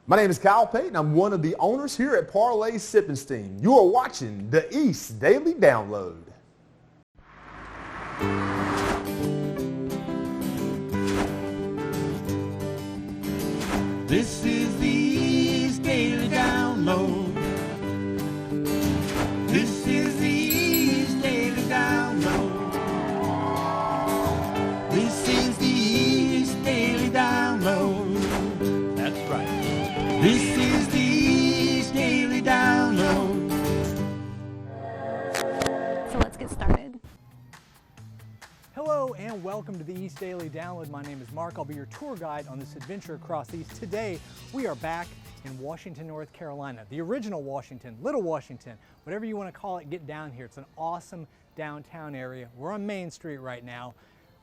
My name is Kyle Payton. I'm one of the owners here at Parlay Sipping Steam. You are watching the East Daily Download. This is the East Daily Download. This is the East Daily Download. This is the East Daily Download. That's right. This is the East Daily Download. So let's get started. Hello and welcome to the East Daily Download. My name is Mark. I'll be your tour guide on this adventure across the East. Today, we are back in Washington, North Carolina. The original Washington, Little Washington, whatever you want to call it, get down here. It's an awesome downtown area. We're on Main Street right now.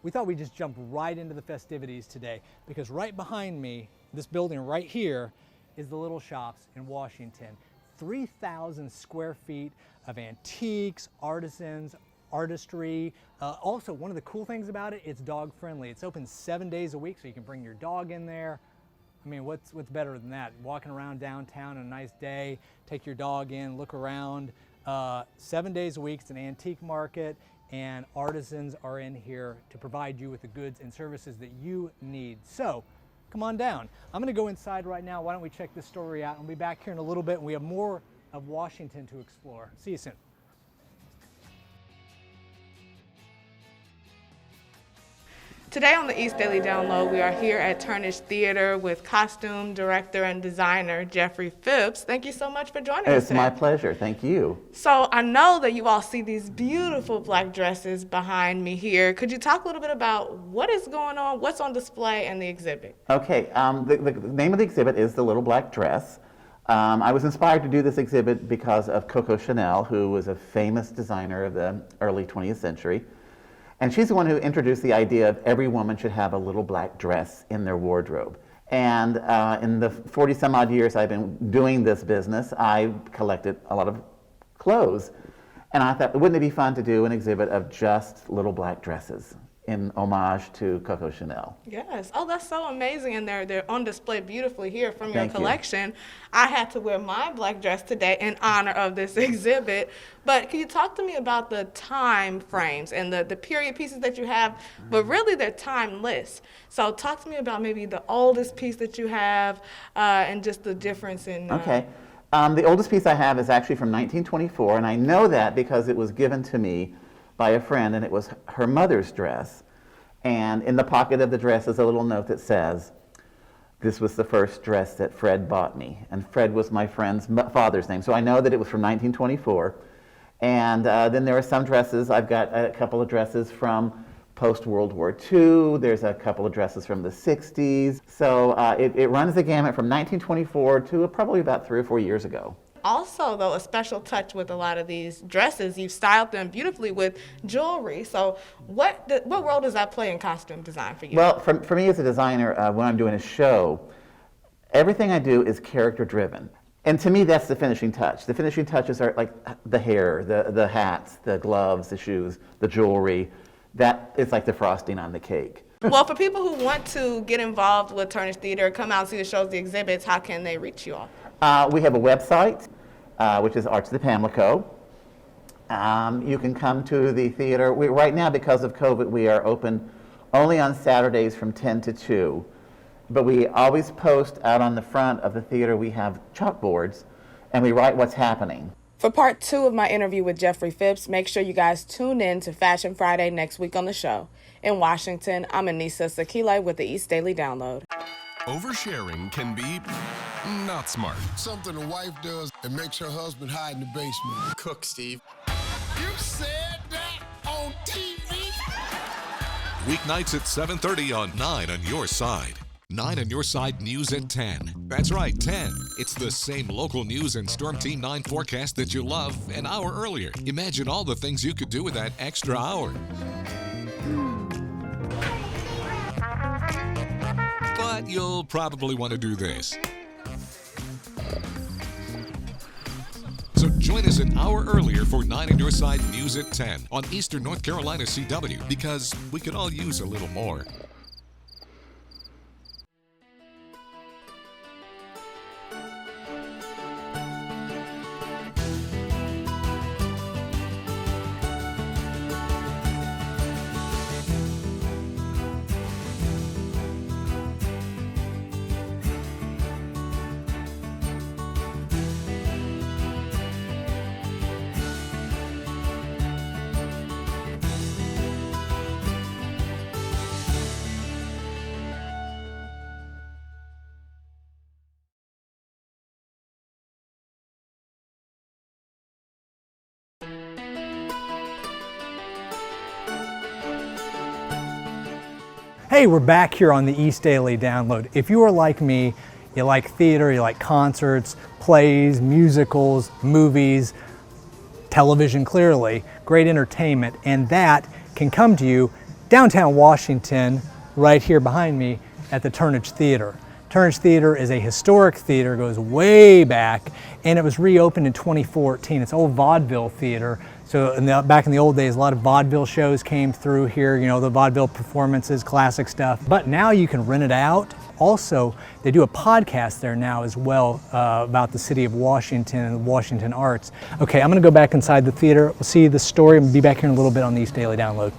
We thought we'd just jump right into the festivities today because right behind me, this building right here, is the Little Shops in Washington. 3,000 square feet of antiques, artisans, artistry. Also, one of the cool things about it, it's dog friendly. It's open 7 days a week, so you can bring your dog in there. I mean, what's better than that? Walking around downtown on a nice day, take your dog in, look around. 7 days a week, it's an antique market, and artisans are in here to provide you with the goods and services that you need. So, come on down. I'm gonna go inside right now. Why don't we check this story out? I'll be back here in a little bit, and we have more of Washington to explore. See you soon. Today on the East Daily Download, we are here at Turnish Theater with costume director and designer Jeffrey Phipps. Thank you so much for joining us today. It's my pleasure. Thank you. So I know that you all see these beautiful black dresses behind me here. Could you talk a little bit about what is going on, what's on display, and the exhibit? Okay. The name of the exhibit is The Little Black Dress. I was inspired to do this exhibit because of Coco Chanel, who was a famous designer of the early 20th century. And she's the one who introduced the idea of every woman should have a little black dress in their wardrobe. And in the 40 some odd years I've been doing this business, I collected a lot of clothes. And I thought, wouldn't it be fun to do an exhibit of just little black dresses in homage to Coco Chanel? Yes. Oh, that's so amazing. And they're on display beautifully here from your Thank collection. You. I had to wear my black dress today in honor of this exhibit. But can you talk to me about the time frames and the period pieces that you have, but really they're timeless. So talk to me about maybe the oldest piece that you have and just the difference in... Okay. The oldest piece I have is actually from 1924, and I know that because it was given to me by a friend, and it was her mother's dress. And in the pocket of the dress is a little note that says, "This was the first dress that Fred bought me." And Fred was my friend's father's name. So I know that it was from 1924. And then there are some dresses. I've got a couple of dresses from post-World War II. There's a couple of dresses from the 60s. So it runs the gamut from 1924 to probably about 3 or 4 years ago. Also, though, a special touch with a lot of these dresses, you've styled them beautifully with jewelry. So what role does that play in costume design for you? Well, for me as a designer, when I'm doing a show, everything I do is character driven. And to me, that's the finishing touch. The finishing touches are like the hair, the hats, the gloves, the shoes, the jewelry. That is like the frosting on the cake. Well, for people who want to get involved with Turnish Theater, come out and see the shows, the exhibits, how can they reach you all? We have a website, which is Arts of the Pamlico. You can come to the theater. Right now, because of COVID, we are open only on Saturdays from 10 to 2. But we always post out on the front of the theater. We have chalkboards, and we write what's happening. For part 2 of my interview with Jeffrey Phipps, make sure you guys tune in to Fashion Friday next week on the show. In Washington, I'm Anissa Sakile with the East Daily Download. Oversharing can be not smart. Something a wife does that makes her husband hide in the basement. Cook, Steve. You said that on TV? Weeknights at 7:30 on 9 on your side. 9 on your side news at 10. That's right, 10. It's the same local news and Storm Team 9 forecast that you love an hour earlier. Imagine all the things you could do with that extra hour. But you'll probably want to do this. So join us an hour earlier for 9 on your side news at 10 on Eastern North Carolina CW, because we could all use a little more. Hey, we're back here on the East Daily Download. If you are like me, you like theater, you like concerts, plays, musicals, movies, television clearly, great entertainment, and that can come to you downtown Washington, right here behind me at the Turnage Theater. Turnage Theater is a historic theater, goes way back, and it was reopened in 2014. It's old vaudeville theater. So back in the old days, a lot of vaudeville shows came through here, you know, the vaudeville performances, classic stuff. But now you can rent it out. Also, they do a podcast there now as well about the city of Washington and Washington arts. Okay, I'm gonna go back inside the theater. We'll see the story and be back here in a little bit on the East Daily Download.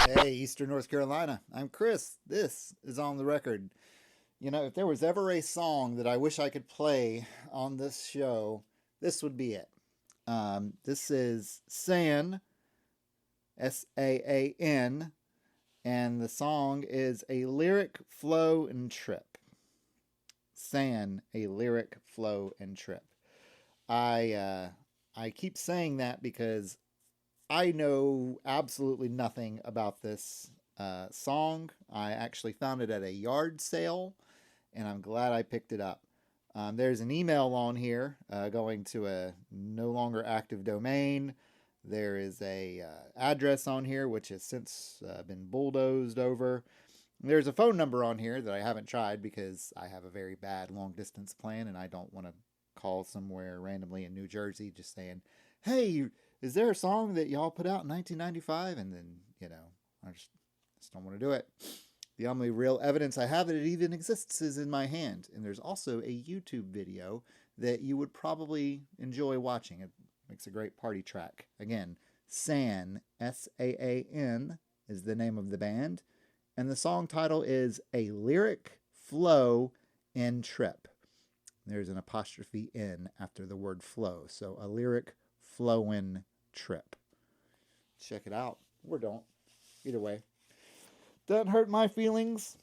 Hey, Eastern North Carolina. I'm Chris. This is On the Record. You know, if there was ever a song that I wish I could play on this show, this would be it. This is San, S-A-A-N, and the song is A Lyric, Flow, and Trip. San, A Lyric, Flow, and Trip. I keep saying that because I know absolutely nothing about this song. I actually found it at a yard sale, and I'm glad I picked it up. There's an email on here going to a no longer active domain. There is a address on here which has since been bulldozed over. There's a phone number on here that I haven't tried because I have a very bad long distance plan and I don't want to call somewhere randomly in New Jersey just saying, hey, is there a song that y'all put out in 1995? And then, you know, I just don't want to do it. The only real evidence I have that it even exists is in my hand. And there's also a YouTube video that you would probably enjoy watching. It makes a great party track. Again, San, S-A-A-N, is the name of the band. And the song title is A Lyric, Flow, and Trip. There's an apostrophe N after the word flow. So A Lyric, Flowin' Trip. Check it out. Or don't. Either way. Doesn't hurt my feelings,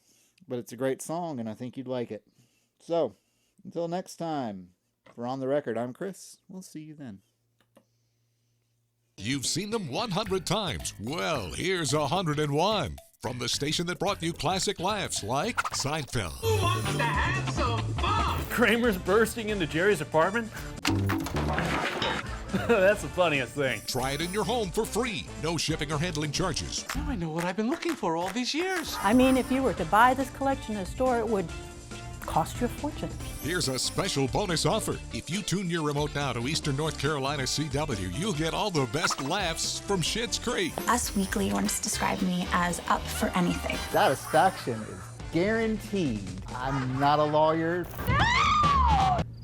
but it's a great song and I think you'd like it. So, until next time, for On the Record, I'm Chris. We'll see you then. You've seen them 100 times. Well, here's 101. From the station that brought you classic laughs like Seinfeld. Who wants to have some fun? Kramer's bursting into Jerry's apartment? That's the funniest thing. Try it in your home for free. No shipping or handling charges. Now I know what I've been looking for all these years. I mean, if you were to buy this collection in a store, it would cost you a fortune. Here's a special bonus offer. If you tune your remote now to Eastern North Carolina CW, you'll get all the best laughs from Schitt's Creek. Us Weekly once described me as up for anything. Satisfaction is guaranteed. I'm not a lawyer,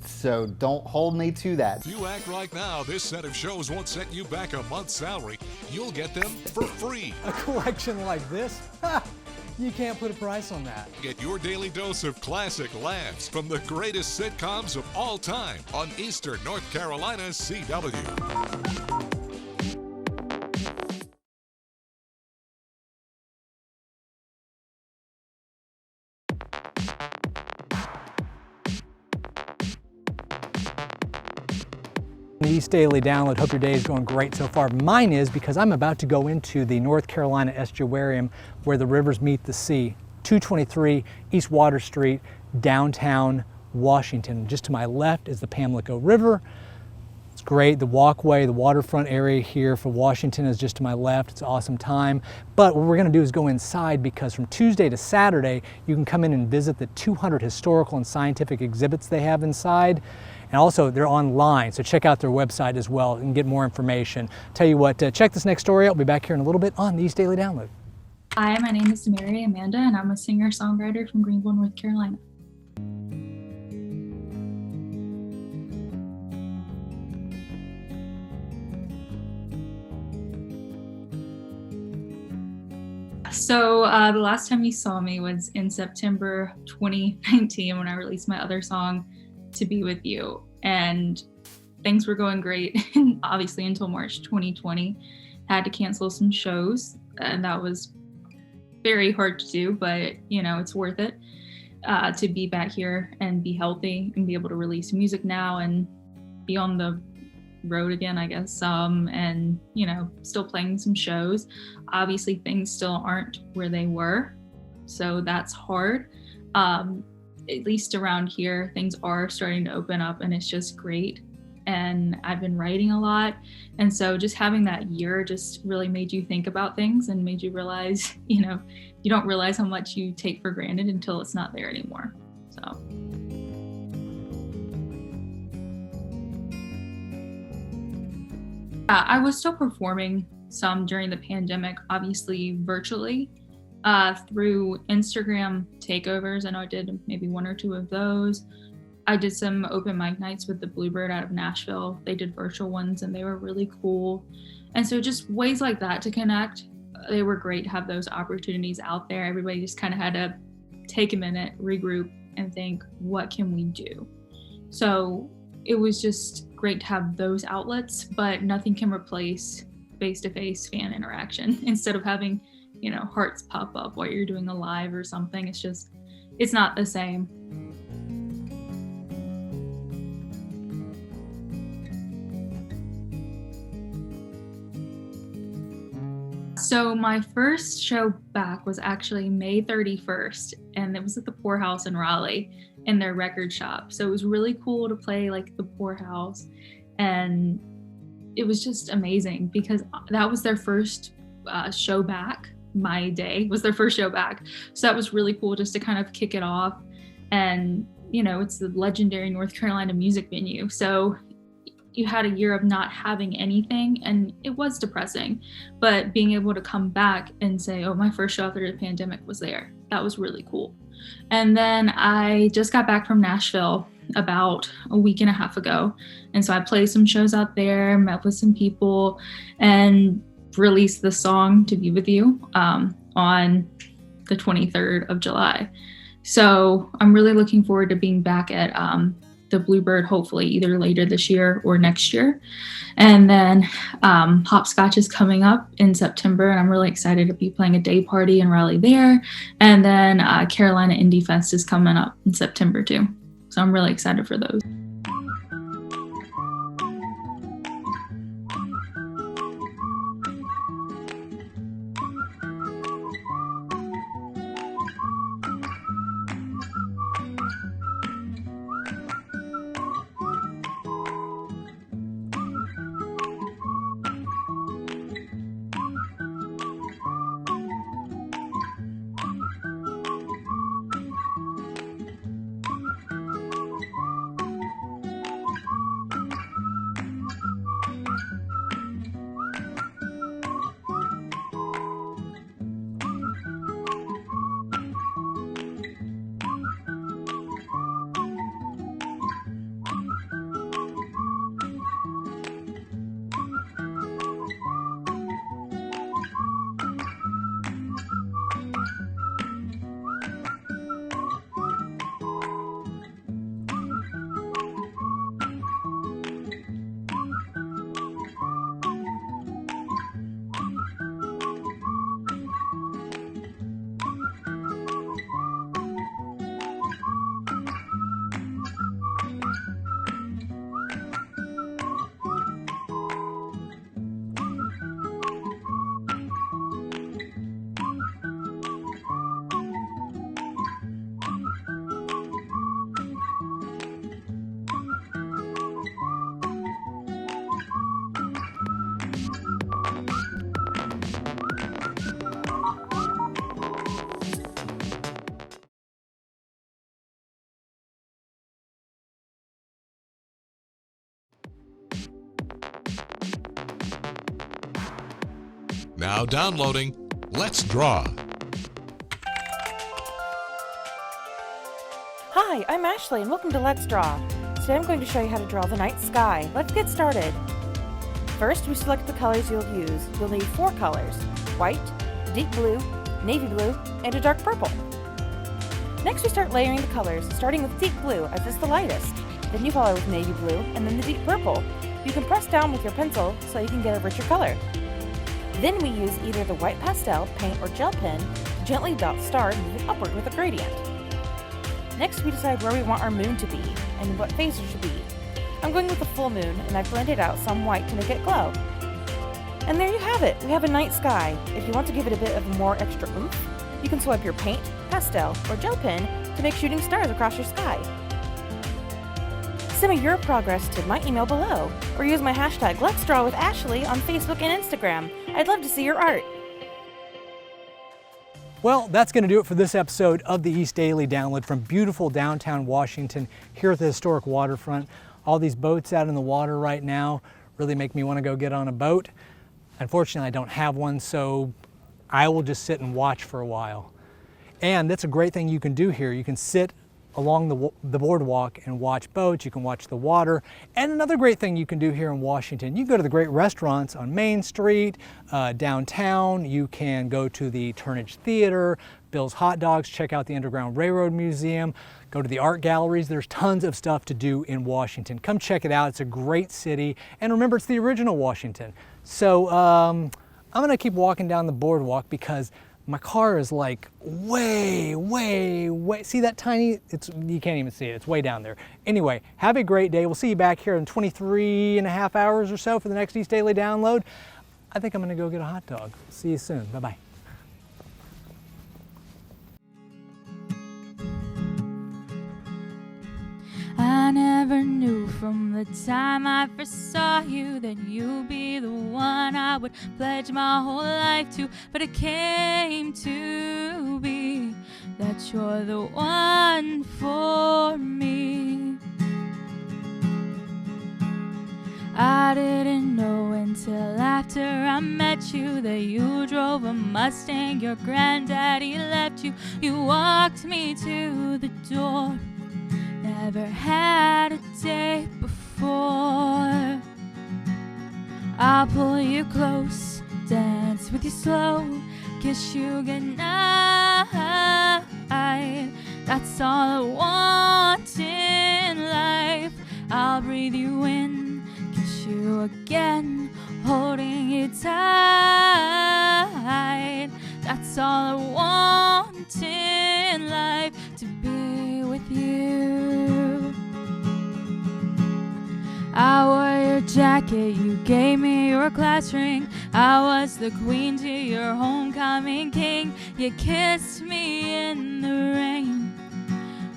so don't hold me to that. If you act like now, this set of shows won't set you back a month's salary. You'll get them for free. A collection like this? Ha! You can't put a price on that. Get your daily dose of classic laughs from the greatest sitcoms of all time on Eastern North Carolina's CW. The East Daily Download. Hope your day is going great so far. Mine is, because I'm about to go into the North Carolina estuarium where the rivers meet the sea. 223 East Water Street, downtown Washington. Just to my left is the Pamlico River. It's great. The walkway, the waterfront area here for Washington is just to my left. It's an awesome time. But what we're going to do is go inside, because from Tuesday to Saturday, you can come in and visit the 200 historical and scientific exhibits they have inside. And also, they're online, so check out their website as well and get more information. Tell you what, check this next story out. We'll be back here in a little bit on the East Daily Download. Hi, my name is Mary Amanda, and I'm a singer-songwriter from Greenville, North Carolina. So the last time you saw me was in September 2019 when I released my other song, To Be With You, and things were going great obviously until March 2020. Had to cancel some shows, and that was very hard to do, but you know, it's worth it to be back here and be healthy and be able to release music now and be on the road again, I guess, and you know, still playing some shows. Obviously things still aren't where they were, so that's hard. At least around here, things are starting to open up, and it's just great. And I've been writing a lot, and so just having that year just really made you think about things and made you realize, you know, you don't realize how much you take for granted until it's not there anymore. So I was still performing some during the pandemic, obviously virtually. Through Instagram takeovers. I know I did maybe one or two of those. I did some open mic nights with the Bluebird out of Nashville. They did virtual ones and they were really cool. And so just ways like that to connect, they were great to have those opportunities out there. Everybody just kind of had to take a minute, regroup, and think, what can we do? So it was just great to have those outlets, but nothing can replace face-to-face fan interaction. Instead of having, you know, hearts pop up while you're doing a live or something, it's not the same. So my first show back was actually May 31st, and it was at the Poorhouse in Raleigh in their record shop. So it was really cool to play like the Poorhouse, and it was just amazing because that was their first show back. My Day was their first show back. So that was really cool just to kind of kick it off. And, you know, it's the legendary North Carolina music venue. So you had a year of not having anything, and it was depressing, but being able to come back and say, oh, my first show after the pandemic was there. That was really cool. And then I just got back from Nashville about a week and a half ago. And so I played some shows out there, met with some people, and released the song To Be With You on the 23rd of July. So I'm really looking forward to being back at the Bluebird, hopefully either later this year or next year. And then Hopscotch is coming up in September, and I'm really excited to be playing a day party in Raleigh there. And then Carolina Indie Fest is coming up in September too. So I'm really excited for those. Now downloading Let's Draw. Hi, I'm Ashley and welcome to Let's Draw. Today I'm going to show you how to draw the night sky. Let's get started. First, we select the colors you'll use. You'll need 4 colors: white, deep blue, navy blue, and a dark purple. Next, we start layering the colors, starting with deep blue as it's the lightest. Then you follow with navy blue and then the deep purple. You can press down with your pencil so you can get a richer color. Then we use either the white pastel, paint, or gel pen to gently dot stars moving upward with a gradient. Next, we decide where we want our moon to be and what phase it should be. I'm going with the full moon, and I've blended out some white to make it glow. And there you have it. We have a night sky. If you want to give it a bit of more extra oomph, you can swipe your paint, pastel, or gel pen to make shooting stars across your sky. Send me your progress to my email below, or use my hashtag Let's Draw with Ashley on Facebook and Instagram. I'd love to see your art. Well, that's going to do it for this episode of the East Daily Download from beautiful downtown Washington here at the historic waterfront. All these boats out in the water right now really make me want to go get on a boat. Unfortunately, I don't have one, so I will just sit and watch for a while. And that's a great thing you can do here. You can sit along the boardwalk and watch boats. You can watch the water. And another great thing you can do here in Washington, you can go to the great restaurants on Main Street, downtown. You can go to the Turnage Theater, Bill's Hot Dogs, check out the Underground Railroad Museum, go to the art galleries. There's tons of stuff to do in Washington. Come check it out. It's a great city. And remember, it's the original Washington. So I'm gonna keep walking down the boardwalk because my car is like way, see that tiny, you can't even see it, it's way down there. Anyway, have a great day. We'll see you back here in 23.5 hours or so for the next East Daily Download. I think I'm gonna go get a hot dog. See you soon, bye-bye. I never knew from the time I first saw you that you'd be the one I would pledge my whole life to, but it came to be that you're the one for me. I didn't know until after I met you that you drove a Mustang, your granddaddy left you, you walked me to the door. Never had a day before. I'll pull you close, dance with you slow, kiss you goodnight. That's all I want in life. I'll breathe you in, kiss you again, holding you tight. That's all I want in life, to be with you. I wore your jacket, you gave me your class ring. I was the queen to your homecoming king. You kissed me in the rain.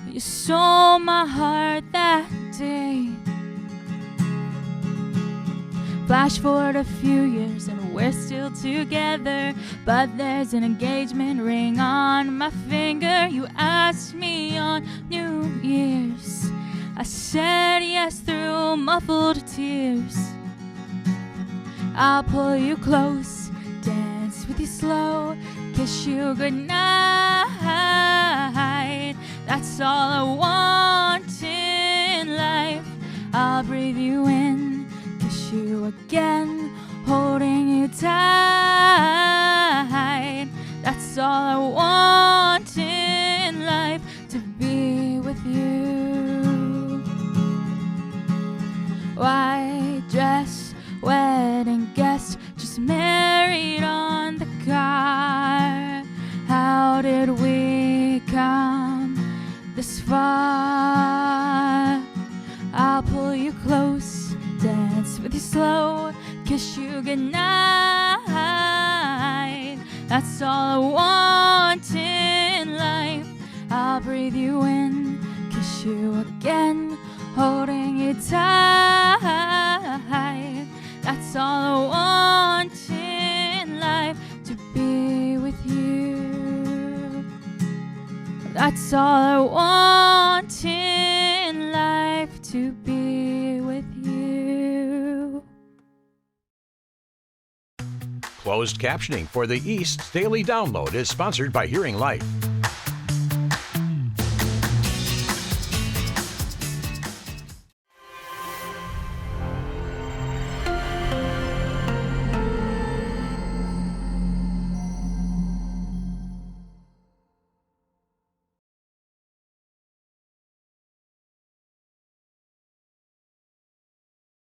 You stole my heart that day. Flash forward a few years and we're still together, but there's an engagement ring on my finger. You asked me on New Year's, I said yes through muffled tears. I'll pull you close, dance with you slow, kiss you goodnight. That's all I want in life. I'll breathe you in, kiss you again, holding you tight. That's all I want in life, to be with you. White dress, wedding guest, just married on the car. How did we come this far? I'll pull you close, dance with you slow, kiss you goodnight. That's all I want in life. I'll breathe you in, kiss you again, holding you tight. That's all I want in life, to be with you. That's all I want in life, to be with you. Closed captioning for the East Daily Download is sponsored by Hearing Life.